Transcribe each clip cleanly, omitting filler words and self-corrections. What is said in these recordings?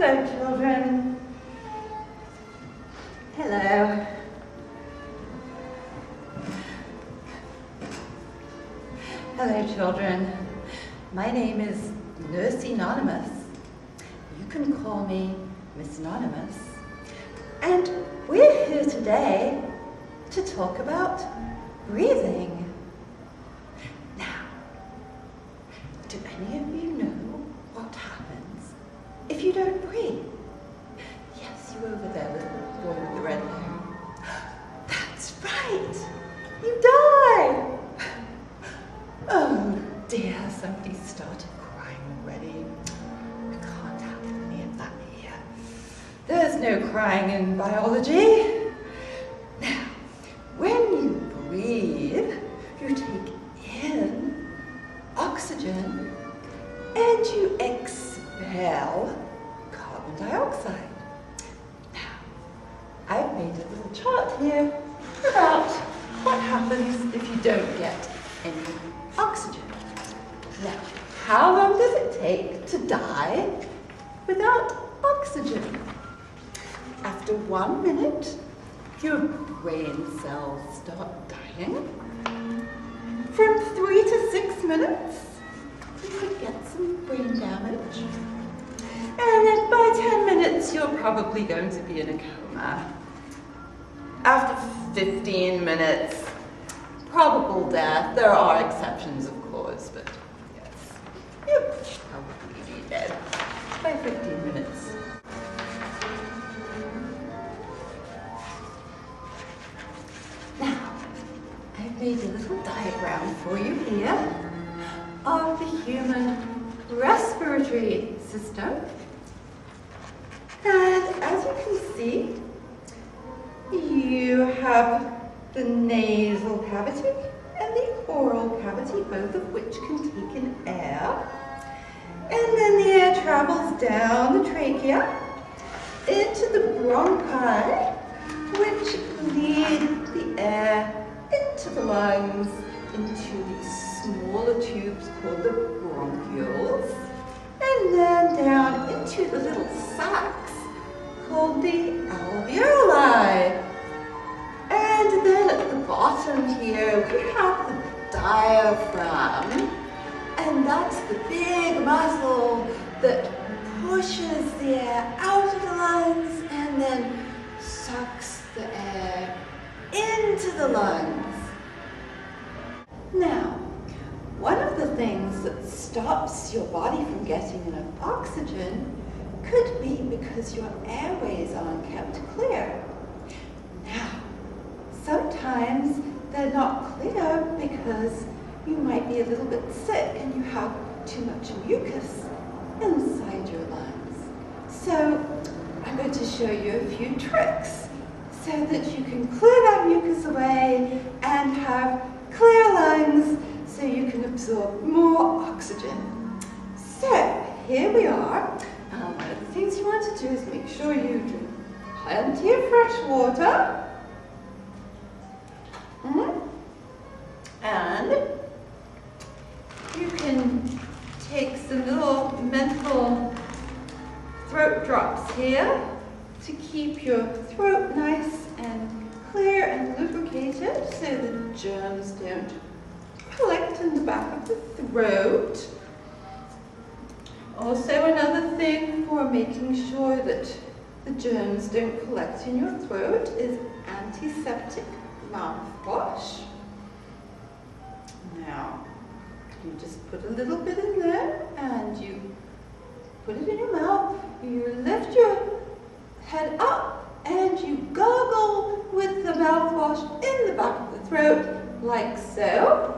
Hello, children. Hello. Hello, children. My name is Nurse Anonymous. You can call me Miss Anonymous. And we're here today to talk about breathing. Now, do any of you know what happens if you don't breathe? Yes, you over there, little boy with the red hair. That's right, you die. Oh dear, somebody started crying already. I can't have any of that here. There's no crying in biology. Now, when you breathe, you take in oxygen and you exhale carbon dioxide. Now, I've made a little chart here about what happens if you don't get any oxygen. Now, how long does it take to die without oxygen? After 1 minute, your brain cells start dying. From 3 to 6 minutes, you could get some brain damage. And then by 10 minutes, you're probably going to be in a coma. After 15 minutes, probable death. There are exceptions, of course, but yes, you'll probably be dead by 15 minutes. Now, I've made a little diagram for you here of the human respiratory system. And as you can see, you have the nasal cavity and the oral cavity, both of which can take in air. And then the air travels down the trachea into the bronchi, which lead the air into the lungs, into these smaller tubes called the bronchioles, and then down into the little sacs called the alveoli. And then at the bottom here, we have the diaphragm, and that's the big muscle that pushes the air out of the lungs and then sucks the air into the lungs. Now, one of the things that stops your body from getting enough oxygen could be because your airways aren't kept clear. Now, sometimes they're not clear because you might be a little bit sick and you have too much mucus inside your lungs. So I'm going to show you a few tricks so that you can clear that mucus away and have clear lungs so you can absorb more oxygen. So here we are. One of the things you want to do is make sure you drink plenty of fresh water. And you can take some little menthol throat drops here to keep your throat nice and clear and lubricated so the germs don't collect in the back of the throat. Also, another thing for making sure that the germs don't collect in your throat is antiseptic mouthwash. Now, you just put a little bit in there and you put it in your mouth. You lift your head up and you gargle with the mouthwash in the back of the throat, like so.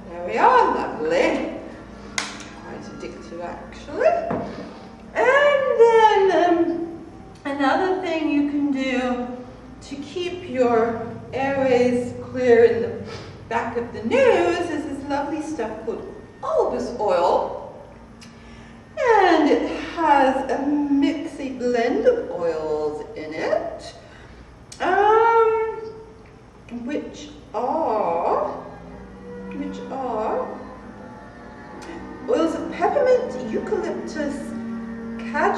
There we are, lovely. Quite addictive, actually. And then another thing you can do to keep your airways clear in the back of the nose is this lovely stuff called albus oil. And it has a mixy blend of oils in it.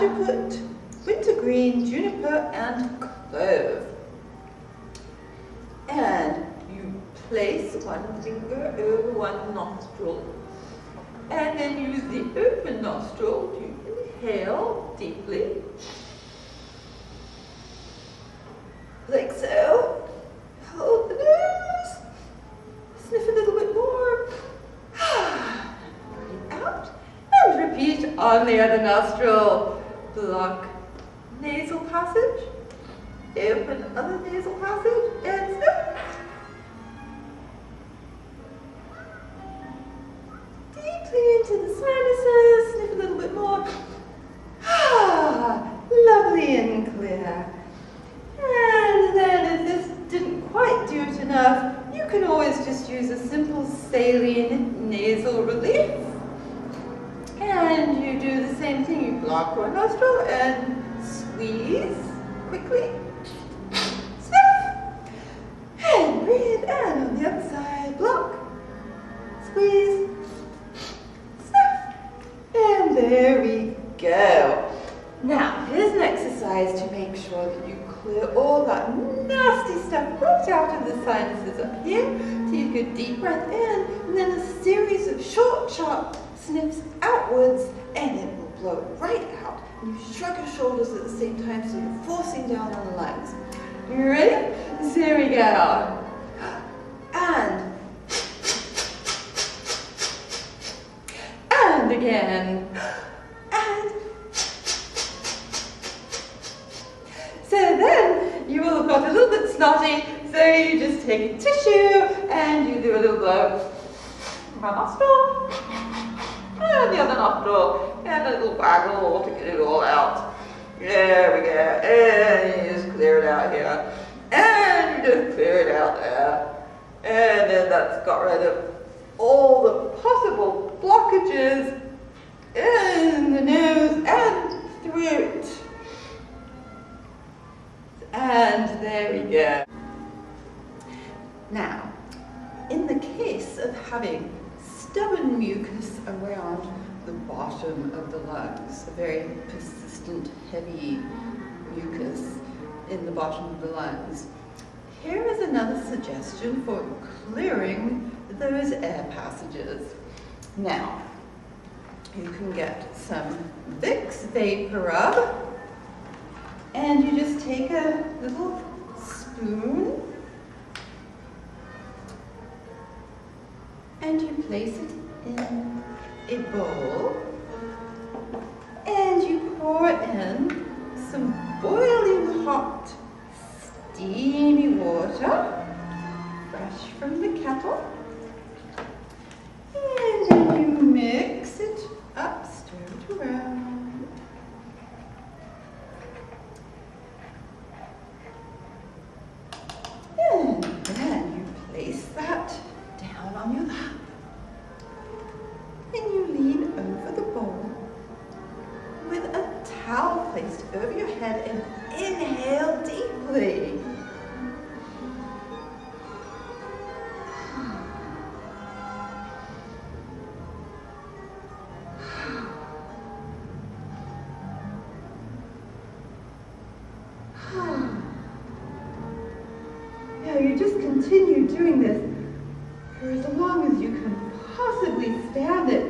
badgerfoot, wintergreen, juniper, and clove. And you place one finger over one nostril, and then use the open nostril to inhale deeply, like so. Hold the nose, sniff a little bit more, breathe out, and repeat on the other nostril. Block nasal passage, open other nasal passage, and sniff. Deeply into the sinuses, sniff a little bit more. Lovely and clear. And then if this didn't quite do it enough, you can always just use a simple saline nasal relief. And you do the same thing. You block one nostril and squeeze quickly. Sniff. And breathe. And on the other side, block. Squeeze. Sniff. And there we go. Now, here's an exercise to make sure that you clear all that nasty stuff right out of the sinuses up here. Take a deep breath in, and then a series of short, sharp sniffs outwards, and it will blow it right out. And you shrug your shoulders at the same time, so you're forcing down on the lungs. You ready? So here we go. And again. So then you will have got a little bit snotty, so you just take a tissue and you do a little blow. One nostril, and the other nostril, and a little waggle to get it all out. There we go, and you just clear it out here, and you just clear it out there. And then that's got rid of all the possible blockages in the nose and throat. And there we go. Now, in the case of having stubborn mucus around the bottom of the lungs, a very persistent, heavy mucus in the bottom of the lungs, here is another suggestion for clearing those air passages. Now, you can get some Vicks Vapor Rub, and you just take a little spoon and you place it in a bowl, and you pour in some boiling hot, steamy water, fresh from the kettle, and then you mix it up, stir it around. And then you place that down on your lap, and you lean over the bowl with a towel placed over your head and inhale deeply. Now you just continue doing this for as long as you can possibly stand it,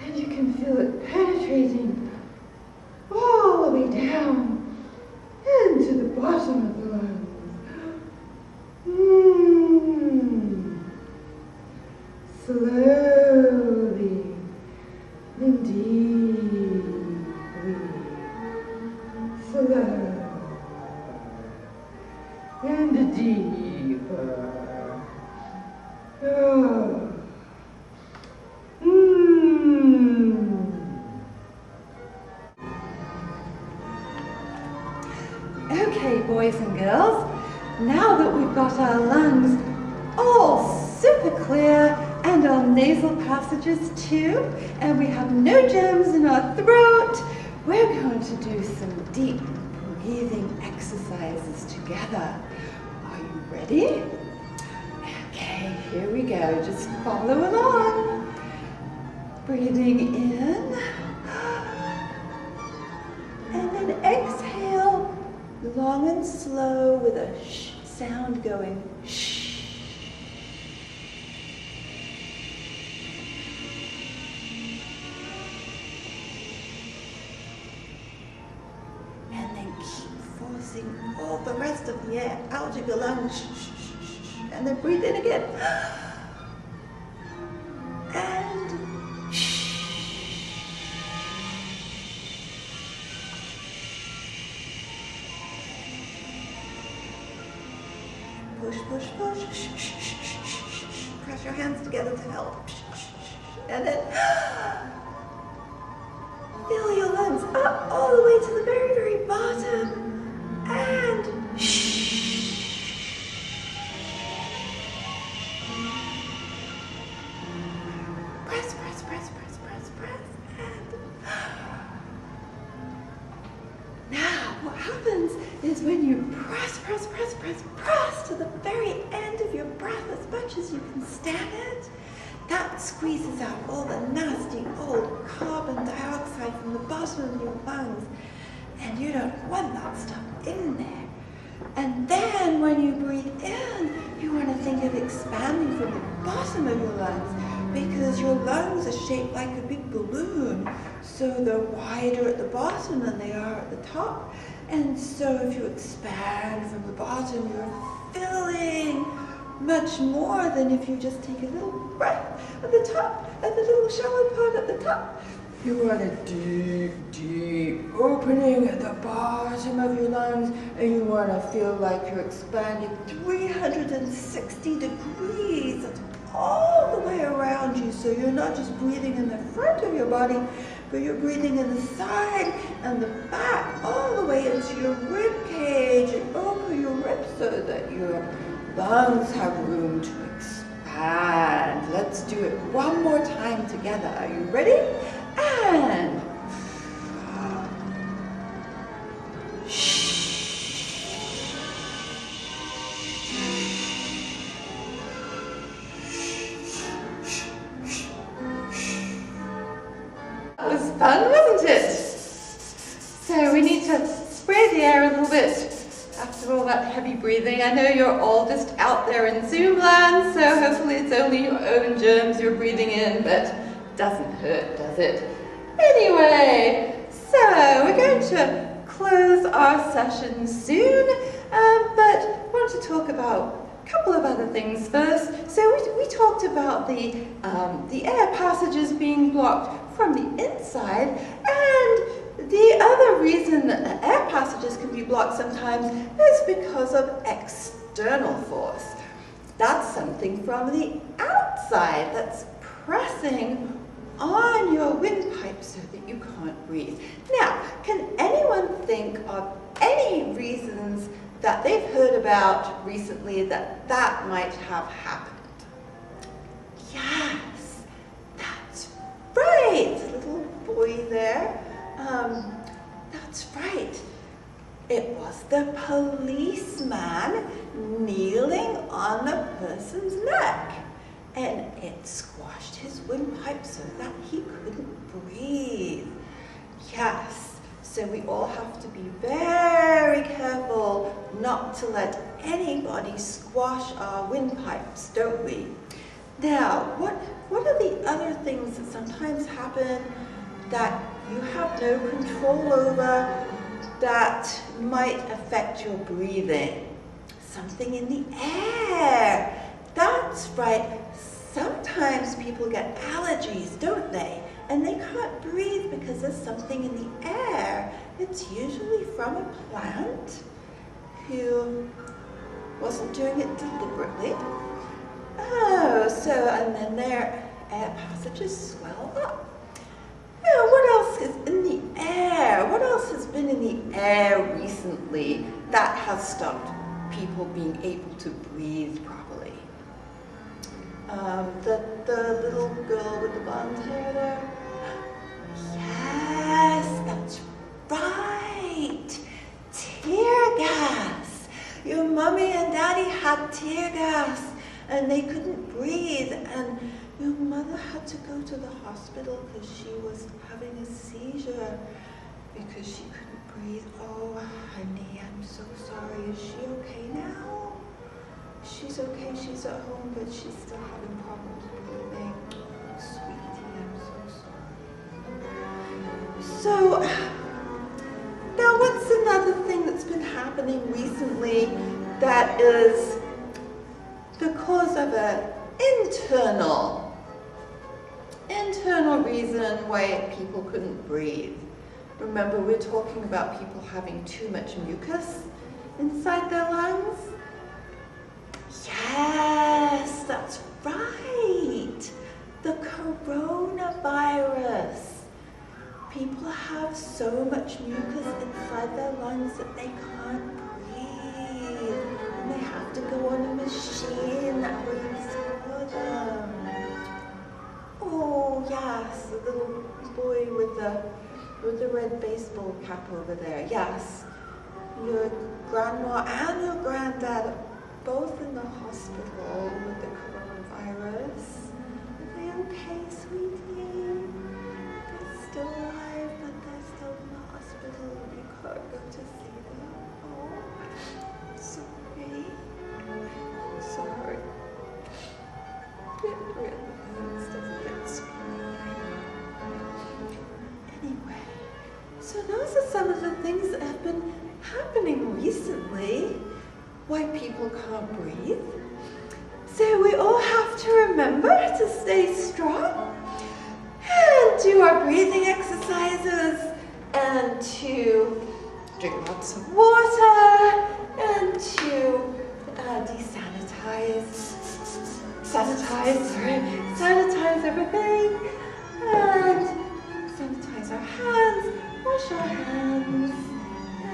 and you can feel it penetrating all the way down into the bottom of the lungs. Slowly and deeply. Slowly and deeper. Oh. Okay, boys and girls, now that we've got our lungs all super clear and our nasal passages too, and we have no germs in our throat, we're going to do some deep breathing exercises together. Are you ready? Okay, here we go. Just follow along. Breathing in long and slow with a sh sound going shh. And then keep forcing all the rest of the air out of your lungs. Shh, shh, shh, shh. And then breathe in again. And push, push, push. Press your hands together to help. And then fill your lungs up all the way to the very, very bottom. And press, press, press, press, press, press. And now what happens is when you press, press, press, press, press to the very end of your breath as much as you can stand it, that squeezes out all the nasty old carbon dioxide from the bottom of your lungs, and you don't want that stuff in there. And then when you breathe in, you want to think of expanding from the bottom of your lungs, because your lungs are shaped like a big balloon, so they're wider at the bottom than they are at the top. And so if you expand from the bottom, you're filling much more than if you just take a little breath at the top, at the little shallow part at the top. You want a deep, deep opening at the bottom of your lungs, and you want to feel like you're expanding 360 degrees all the way around you. So you're not just breathing in the front of your body, but you're breathing in the side and the back, all the way into your rib cage and over your ribs, so that your lungs have room to expand. Let's do it one more time together. Are you ready? And that was fun, wasn't it? So we need to spray the air a little bit after all that heavy breathing. I know you're all just out there in Zoom land, so hopefully it's only your own germs you're breathing in, but doesn't hurt, does it? Anyway, so we're going to close our session soon, but I want to talk about a couple of other things first. So we talked about the air passages being blocked from the inside, and the other reason that the air passages can be blocked sometimes is because of external force. That's something from the outside that's pressing on your windpipe so that you can't breathe. Now, can anyone think of any reasons that they've heard about recently that might have happened? Yes, that's right, little boy there. That's right. It was the policeman kneeling on the person's neck, and it squashed his windpipe so that he couldn't breathe. Yes, so we all have to be very careful not to let anybody squash our windpipes, don't we? Now, what are the other things that sometimes happen that you have no control over that might affect your breathing? Something in the air. That's right. Sometimes people get allergies, don't they? And they can't breathe because there's something in the air. It's usually from a plant who wasn't doing it deliberately. Oh, and then their air passages swell up. Now, what else is in the air? What else has been in the air recently that has stopped people being able to breathe properly? The little girl with the blonde hair there? Yes, that's right. Tear gas. Your mommy and daddy had tear gas and they couldn't breathe, and your mother had to go to the hospital because she was having a seizure because she couldn't breathe. Oh, honey, I'm so sorry. Is she okay now? She's okay. She's at home, but she's still having problems breathing. Oh, sweetie, I'm so sorry. So, now what's another thing that's been happening recently that is because of an internal reason why people couldn't breathe? Remember, we're talking about people having too much mucus inside their lungs? Yes, that's right. The coronavirus. People have so much mucus inside their lungs that they can't breathe. And they have to go on a machine that breathes for them. Oh, yes, the little boy with the red baseball cap over there. Yes, your grandma and your granddad are both in the hospital with the coronavirus. Are they okay, sweetie? They're still alive, but they're still in the hospital and you can't go to see them. Oh, I'm sorry. I'm sorry. It really hurts, doesn't it, sweetie? Anyway, so those are some of the things that have been happening recently, why people can't breathe. So we all have to remember to stay strong and do our breathing exercises and to drink lots of water and to sanitize everything and sanitize our hands, wash our hands,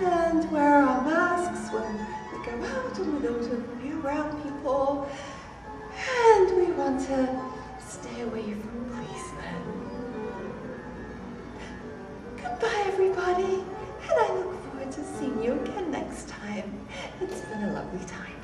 and wear our masks when we go out and we go to be around people. And we want to stay away from policemen. Goodbye, everybody, and I look forward to seeing you again next time. It's been a lovely time.